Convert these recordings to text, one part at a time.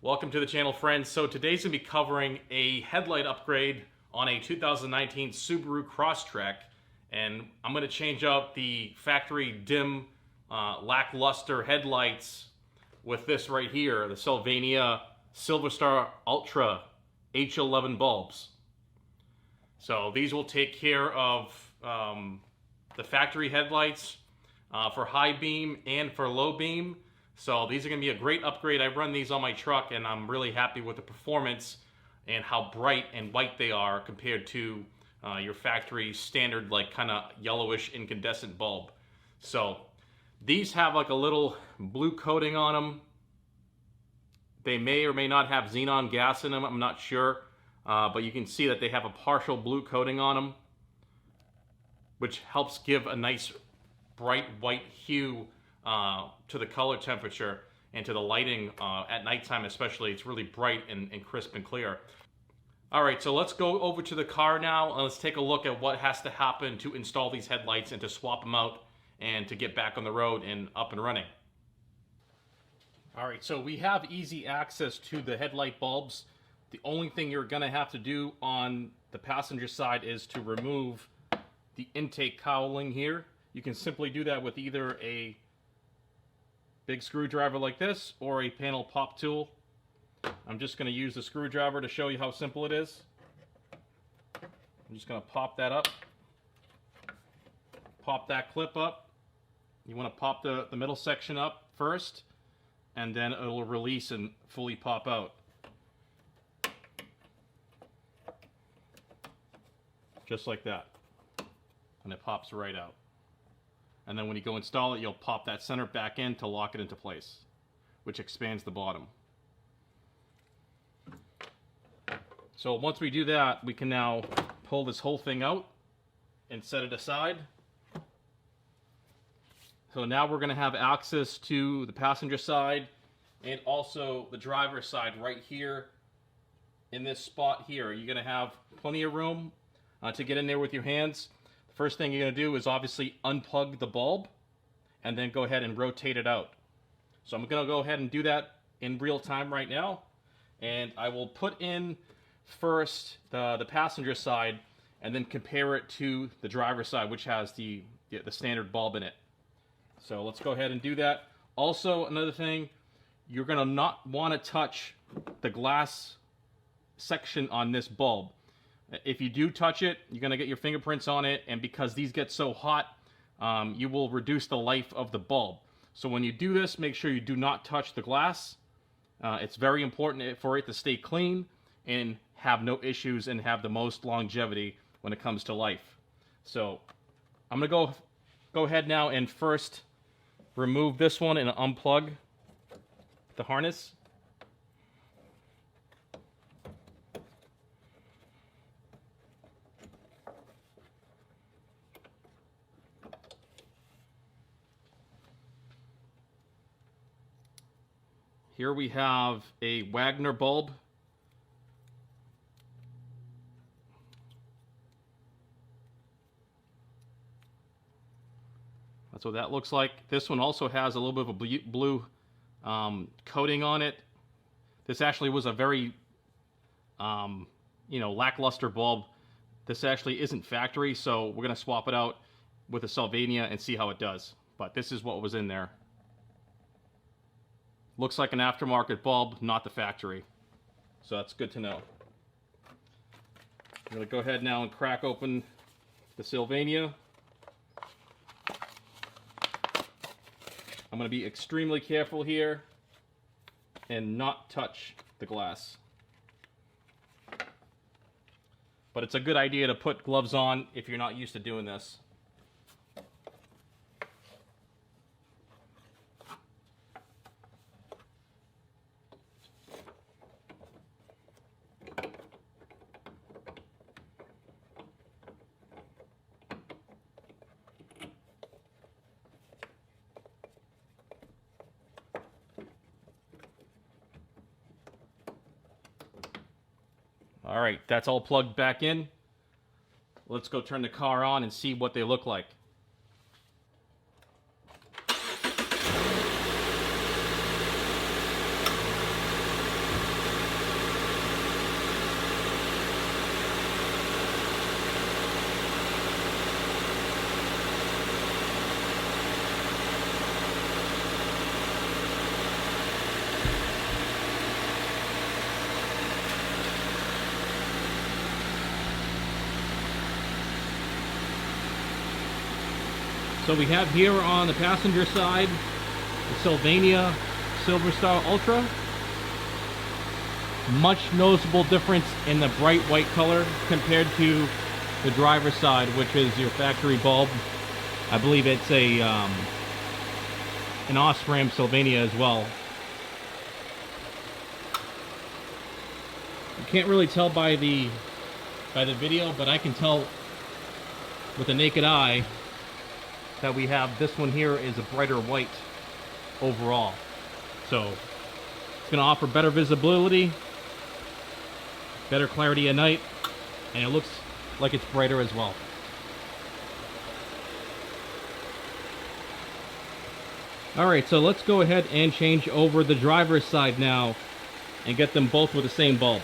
Welcome to the channel, friends. So today's gonna be covering a headlight upgrade on a 2019 Subaru Crosstrek, and I'm gonna change out the factory dim lackluster headlights with this right here, the SYLVANIA SilverStar Ultra H11 bulbs. So these will take care of the factory headlights for high beam and for low beam. So these are going to be a great upgrade. I run these on my truck and I'm really happy with the performance and how bright and white they are compared to your factory standard, like kind of yellowish incandescent bulb. So these have like a little blue coating on them. They may or may not have xenon gas in them, I'm not sure. But you can see that they have a partial blue coating on them, which helps give a nice bright white hue to the color temperature and to the lighting at nighttime especially. It's really bright and crisp and clear. Alright, so let's go over to the car now and let's take a look at what has to happen to install these headlights and to swap them out and to get back on the road and up and running. Alright, so we have easy access to the headlight bulbs. The only thing you're going to have to do on the passenger side is to remove the intake cowling here. You can simply do that with either a big screwdriver like this or a panel pop tool. I'm just going to use the screwdriver to show you how simple it is. I'm just going to pop that up. Pop that clip up. You want to pop the middle section up first, and then it'll release and fully pop out. Just like that. And it pops right out. And then when you go install it, you'll pop that center back in to lock it into place, which expands the bottom. So once we do that, we can now pull this whole thing out and set it aside. So now we're going to have access to the passenger side and also the driver's side right here in this spot here. You're going to have plenty of room to get in there with your hands. First thing you're going to do is obviously unplug the bulb and then go ahead and rotate it out. So I'm going to go ahead and do that in real time right now. And I will put in first the passenger side and then compare it to the driver's side, which has the standard bulb in it. So let's go ahead and do that. Also, another thing, you're going to not want to touch the glass section on this bulb. If you do touch it, you're going to get your fingerprints on it, and because these get so hot, you will reduce the life of the bulb. So when you do this, make sure you do not touch the glass. It's very important for it to stay clean and have no issues and have the most longevity when it comes to life. So I'm going to go ahead now and first remove this one and unplug the harness. Here we have a Wagner bulb. That's what that looks like. This one also has a little bit of a blue coating on it. This actually was a very, lackluster bulb. This actually isn't factory, so we're going to swap it out with a SYLVANIA and see how it does. But this is what was in there. Looks like an aftermarket bulb, not the factory. So that's good to know. I'm going to go ahead now and crack open the SYLVANIA. I'm going to be extremely careful here and not touch the glass. But it's a good idea to put gloves on if you're not used to doing this. All right, that's all plugged back in. Let's go turn the car on and see what they look like. So we have here on the passenger side the SYLVANIA SilverStar Ultra. Much noticeable difference in the bright white color compared to the driver's side, which is your factory bulb. I believe it's a an Osram SYLVANIA as well. You can't really tell by the video, but I can tell with the naked eye that we have this one here is a brighter white overall. So it's going to offer better visibility, better clarity at night, and it looks like it's brighter as well. Alright, so let's go ahead and change over the driver's side now and get them both with the same bulb.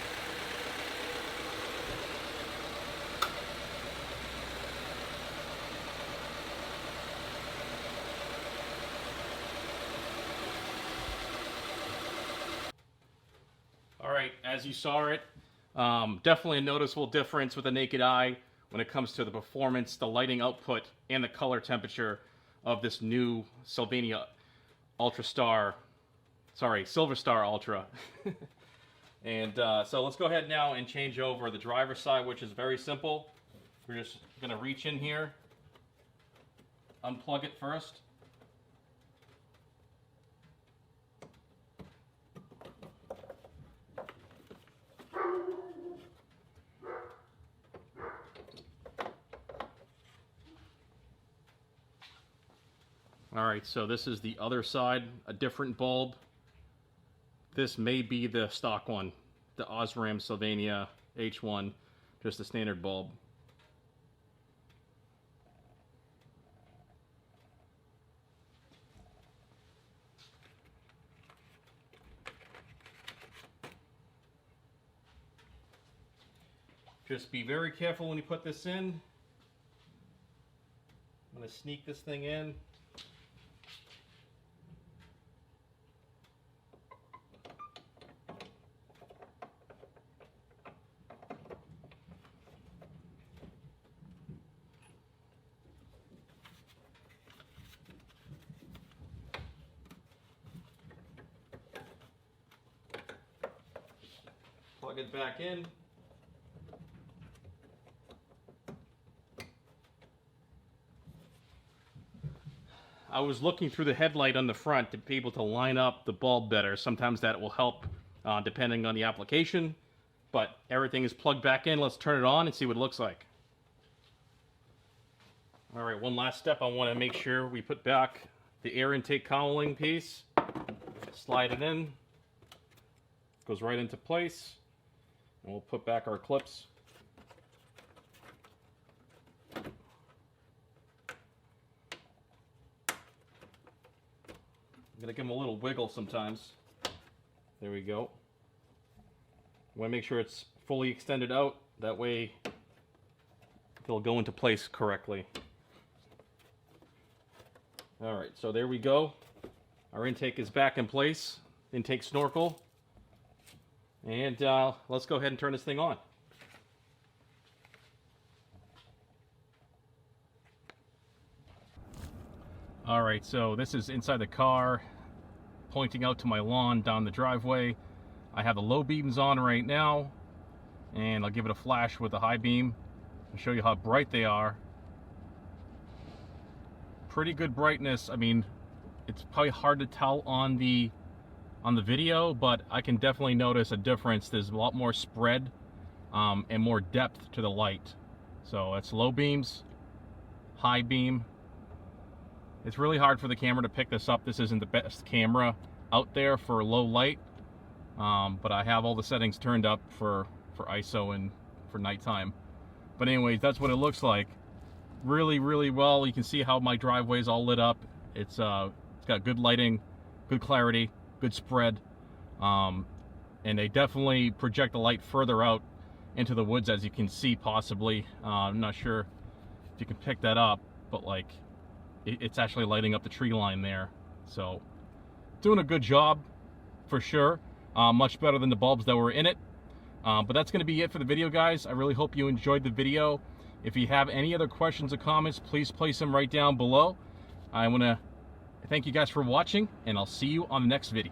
Alright, as you saw it, definitely a noticeable difference with the naked eye when it comes to the performance, the lighting output, and the color temperature of this new SYLVANIA SilverStar Ultra. And so let's go ahead now and change over the driver's side, which is very simple. We're just going to reach in here, unplug it first. Alright, so this is the other side, a different bulb. This may be the stock one, the Osram SYLVANIA H1, just a standard bulb. Just be very careful when you put this in. I'm going to sneak this thing in. Plug it back in. I was looking through the headlight on the front to be able to line up the bulb better. Sometimes that will help depending on the application, but everything is plugged back in. Let's turn it on and see what it looks like. All right, one last step. I want to make sure we put back the air intake cowling piece. Slide it in. Goes right into place. And we'll put back our clips. I'm going to give them a little wiggle sometimes. There we go. Want to make sure it's fully extended out. That way they'll go into place correctly. Alright, so there we go. Our intake is back in place. Intake snorkel. And let's go ahead and turn this thing on. Alright, so this is inside the car, pointing out to my lawn down the driveway. I have the low beams on right now, and I'll give it a flash with the high beam and show you how bright they are. Pretty good brightness. I mean, it's probably hard to tell on the video, but I can definitely notice a difference. There's a lot more spread and more depth to the light. So it's low beams, high beam. It's really hard for the camera to pick this up. This isn't the best camera out there for low light, but I have all the settings turned up for ISO and for nighttime. But anyways, that's what it looks like. Really, really well. You can see how my driveway is all lit up. It's got good lighting, good clarity, good spread, and they definitely project the light further out into the woods, as you can see possibly. I'm not sure if you can pick that up, but like it's actually lighting up the tree line there. So doing a good job for sure. Much better than the bulbs that were in it. But that's going to be it for the video, guys. I really hope you enjoyed the video. If you have any other questions or comments, please place them right down below. I want to thank you guys for watching, and I'll see you on the next video.